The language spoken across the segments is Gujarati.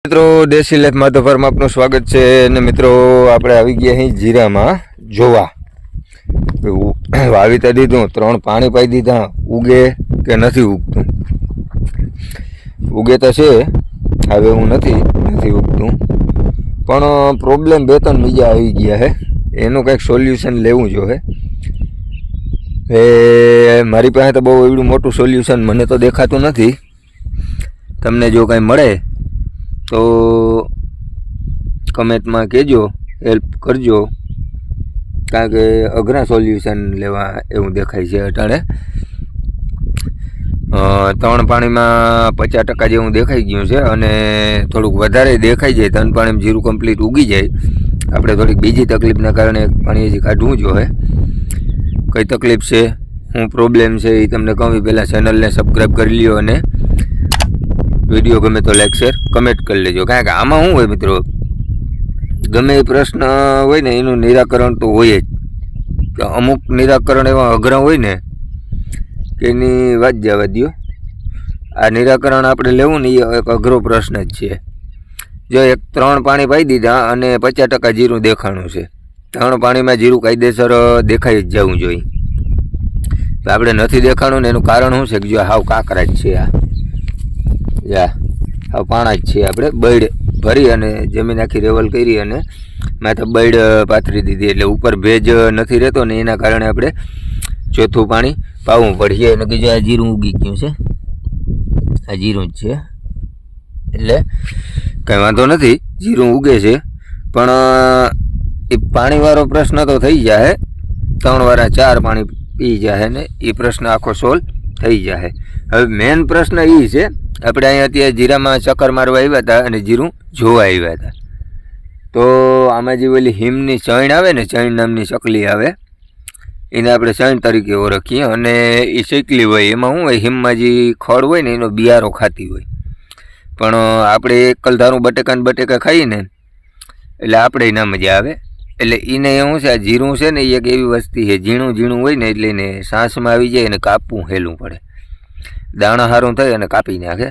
મિત્રો દેશી લાઈફ માધવ ફાર્મ આપનું સ્વાગત છે અને મિત્રો આપણે આવી ગયા અહીં જીરામાં જોવા વાવીતા દીધું 3 પાણી પાઈ દીધા ઉગે કે નથી ઉગતું ઉગે તો છે હવે હું નથી ઉગતું પણ પ્રોબ્લેમ 2-3 બીજા આવી ગયા હે એનું કંઈક સોલ્યુશન લેવું જોઈએ એ મારી પાસે તો બહુ એવડું મોટું સોલ્યુશન મને તો દેખાતું નથી તમને જો કંઈ મળે તો કમેન્ટમાં કહેજો હેલ્પ કરજો કારણ કે અઘરા સોલ્યુશન લેવા એવું દેખાય છે અટાણે 3 પાણીમાં 50% જેવું દેખાઈ ગયું છે અને થોડુંક વધારે દેખાઈ જાય 3 પાણીમાં જીરું કમ્પ્લીટ ઉગી જાય આપણે થોડીક બીજી તકલીફના કારણે પાણી હજી કાઢવું જોઈએ કઈ તકલીફ છે શું પ્રોબ્લેમ છે એ તમને કહું પહેલાં ચેનલને સબસ્ક્રાઈબ કરી લ્યો અને વિડીયો ગમે તો લાઈક શેર કમેન્ટ કરી લેજો કારણ કે આમાં શું હોય મિત્રો ગમે એ પ્રશ્ન હોય ને એનું નિરાકરણ તો હોય જ અમુક નિરાકરણ એવા અઘરા હોય ને કે એની વાત જવા દો આ નિરાકરણ આપણે લેવું ને એ એક અઘરો પ્રશ્ન જ છે જો 3 પાણી પાઈ દીધા અને 50% જીરું દેખાણું છે 3 પાણીમાં જીરું કાયદેસર દેખાઈ જ જવું જોઈએ તો આપણે નથી દેખાણું ને એનું કારણ શું છે કે જો હાવ કાકરા જ છે આ હા પાણા જ છે આપણે બૈડ ભરી અને જમીન આખી રેવલ કરી અને માથે બૈડ પાથરી દીધી એટલે ઉપર ભેજ નથી રહેતો ને એના કારણે આપણે ચોથું પાણી પાવું પડશે અને કે જો આ જીરું ઉગી ગયું છે આ જીરું જ છે એટલે કંઈ વાંધો નથી જીરું ઉગે છે પણ એ પાણીવાળો પ્રશ્ન તો થઈ જાય 3 વાર 4 પાણી પી જાય ને એ પ્રશ્ન આખો સોલ્વ થઈ જાય હવે મેન પ્રશ્ન એ છે આપણે અહીંયા અત્યારે જીરામાં ચક્કર મારવા આવ્યા હતા અને જીરું જોવા આવ્યા હતા તો આમાં જે ઓલી હિમની ચણ આવે ને ચણ નામની ચકલી આવે એને આપણે ચણ તરીકે ઓળખીએ અને એ ચકલી હોય એમાં શું હોય હિમમાં જે ખડ હોય ને એનો બિયારો ખાતી હોય પણ આપણે એકલધારું બટેકા ખાઈએ ને એટલે આપણે ના મજા આવે એટલે એને એવું છે આ જીરું છે ને એ એક એવી વસ્તી છે ઝીણું હોય ને એટલે એને શ્વાસમાં આવી જાય અને કાપવું હેલું પડે દાણા સારું થાય અને કાપી નાખે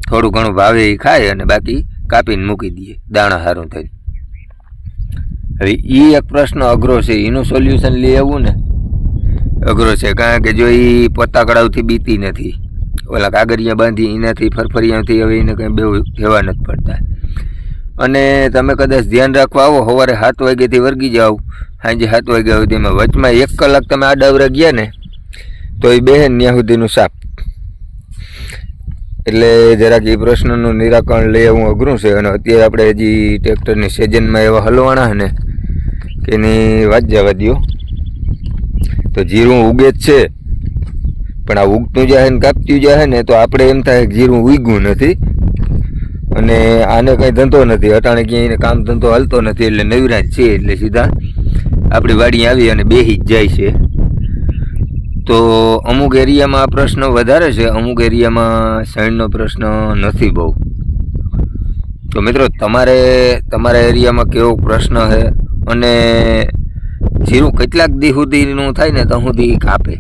થોડું ઘણું ભાવે એ ખાય અને બાકી કાપીને મૂકી દઈએ દાણા સારું થાય હવે એ એક પ્રશ્ન અઘરો છે એનું સોલ્યુશન લઈ આવવું ને અઘરો છે કારણ કે જો એ પત્તાકડાવથી બીતી નથી ઓલા કાગળિયા બાંધી એનાથી ફરફરિયાથી હવે એને કંઈ બહુ કહેવા નથી પડતા અને તમે કદાચ ધ્યાન રાખવા આવો સવારે 7 વાગ્યાથી વર્ગી જાઓ સાંજે 7 વાગ્યા સુધીમાં વચમાં 1 કલાક તમે આડાવરા ગયા ને તો એ બહેન ત્યાં સુધીનું સાપ એટલે જરાક એ પ્રશ્નનું નિરાકરણ લઈ આવવું અઘરું છે અને અત્યારે આપણે હજી ટ્રેક્ટરની સિઝનમાં એવા હલવાના ને કે એની વાત જવા દો તો જીરું ઉગે જ છે પણ આ ઉગતું જાય ને કાપતું જાય ને તો આપણે એમ થાય કે જીરું ઉગ્યું નથી અને આને કંઈ ધંધો નથી અટાણે ક્યાંય કામ ધંધો હાલતો નથી એટલે નવીરાજ છે એટલે સીધા આપણી વાડી આવી અને બેસી જ જાય છે તો અમુક એરિયામાં આ પ્રશ્ન વધારે છે અમુક એરિયામાં શેણનો પ્રશ્ન નથી બહુ તો મિત્રો તમારા એરિયામાં કેવો પ્રશ્ન છે અને જીરું કેટલાક દી સુધીનું થાય ને તો સુધી કાપે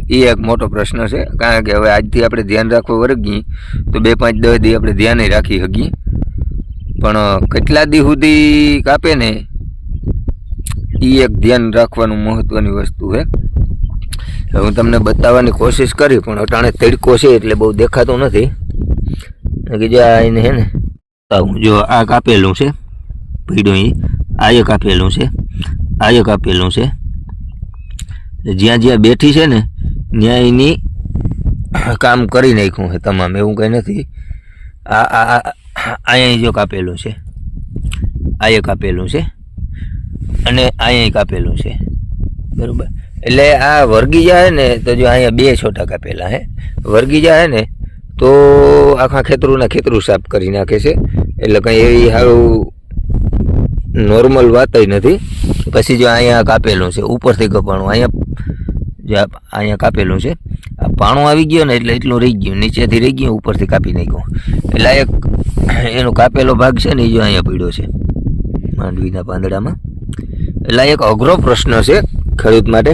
એ એક મોટો પ્રશ્ન છે કારણ કે હવે આજથી આપણે ધ્યાન રાખવા વર્ગીએ તો 2-5-10 દી આપણે ધ્યાન રાખી શકીએ પણ કેટલા દી સુધી કાપે ને એ એક ધ્યાન રાખવાનું મહત્ત્વની વસ્તુ છે હું તમને બતાવવાની કોશિશ કરી પણ અટાણે તડકો છે એટલે બહુ દેખાતું નથી કે જો આ એને હે ને જો આ કાપેલું છે પીડું આ એક કાપેલું છે આ એક કાપેલું છે જ્યાં બેઠી છે ને ત્યાં એની કામ કરી નાખ્યું છે તમામ એવું કંઈ નથી અહીંયા જો કાપેલું છે આ એક કાપેલું છે અને અહીંયા કાપેલું છે બરાબર એટલે આ વર્ગી જાય ને તો જો અહીંયા 2 છોટા કાપેલા હે વર્ગી જાય ને તો આખા ખેતરું સાફ કરી નાખે છે એટલે કંઈ એવી સારું નોર્મલ વાત નથી પછી જો અહીંયા કાપેલું છે ઉપરથી કપાણું અહીંયા કાપેલું છે આ પાણું આવી ગયો ને એટલે એટલું રહી ગયું નીચેથી રહી ગયું ઉપરથી કાપી નાખ્યું એટલે એક એનો કાપેલો ભાગ છે ને એ જો અહીંયા પડ્યો છે માંડવીના પાંદડામાં એટલે એક અઘરો પ્રશ્ન છે ખેડૂત માટે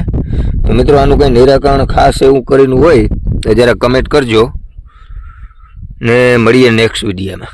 તો મિત્રો આનું કંઈ નિરાકરણ ખાસ એવું કરીને હોય તો જરા કમેન્ટ કરજો ને મળીએ નેક્સ્ટ વિડીયોમાં.